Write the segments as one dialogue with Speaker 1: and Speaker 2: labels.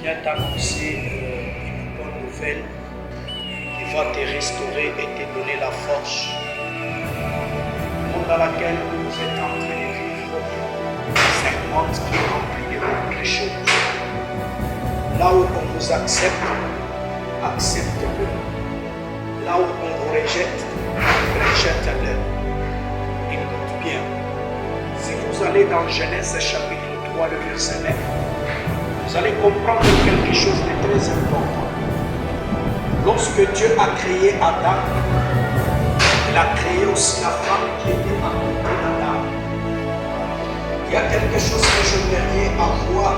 Speaker 1: viens t'annoncer une bonne nouvelle qui va te restaurer et te donner la force. Le monde dans lequel vous êtes en train de vivre, c'est un monde qui est rempli de beaucoup de choses. Là où on vous accepte, accepte-le. Là où on vous rejette, rejette-le. Écoute bien. Si vous allez dans Genèse chapitre 3, le verset 9, vous allez comprendre quelque chose de très important. Lorsque Dieu a créé Adam, il a créé aussi la femme qui était à côté d'Adam. Il y a quelque chose que je voudrais avoir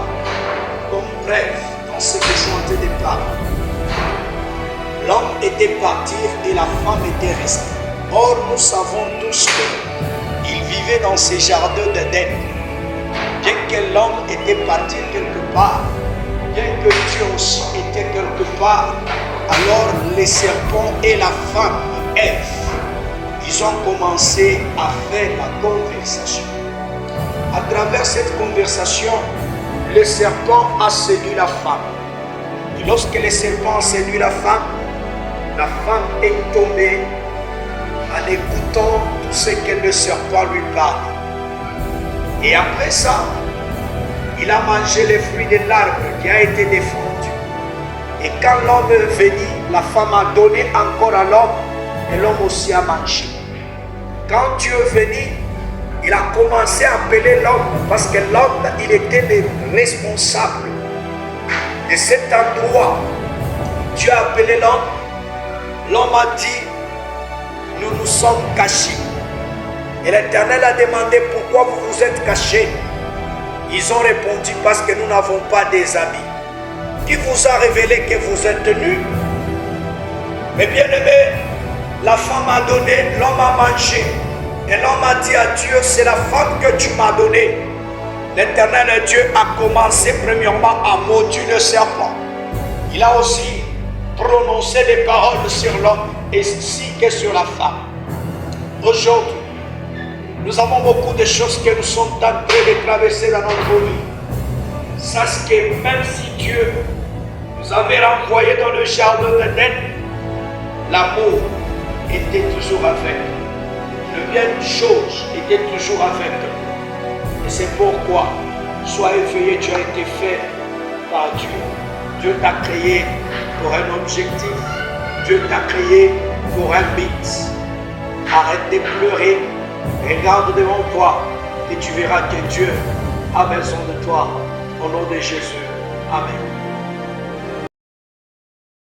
Speaker 1: comme bref dans ce que je suis en train de parler. L'homme était parti et la femme était restée. Or, nous savons tous qu'il vivait dans ces jardins d'Éden. Bien que l'homme était parti quelque part, bien que Dieu aussi était quelque part, alors les serpents et la femme, Ève, ils ont commencé à faire la conversation. À travers cette conversation, le serpent a séduit la femme. Et lorsque le serpent a séduit la femme est tombée en écoutant tout ce que le serpent lui parle. Et après ça, il a mangé les fruits de l'arbre qui a été défendu. Et quand l'homme est venu, la femme a donné encore à l'homme et l'homme aussi a mangé. Quand Dieu est venu, il a commencé à appeler l'homme parce que l'homme, il était le responsable de cet endroit. Dieu a appelé l'homme. L'homme a dit, nous nous sommes cachés. Et l'Éternel a demandé pourquoi vous vous êtes cachés. Ils ont répondu parce que nous n'avons pas des amis. Qui vous a révélé que vous êtes nus? Mais bien aimé, la femme a donné, l'homme a mangé. Et l'homme a dit à Dieu, c'est la femme que tu m'as donnée. L'Éternel Dieu a commencé premièrement à maudire le serpent. Il a aussi prononcé des paroles sur l'homme ainsi que sur la femme. Aujourd'hui, nous avons beaucoup de choses que nous sommes en train de traverser dans notre vie. Sache que même si Dieu nous avait renvoyé dans le jardin d'Éden, l'amour était toujours avec nous. Le bien des choses était toujours avec nous. Et c'est pourquoi, sois éveillé, tu as été fait par Dieu. Dieu t'a créé pour un objectif. Dieu t'a créé pour un but. Arrête de pleurer. Regarde devant toi et tu verras que Dieu a besoin de toi. Au nom de Jésus. Amen.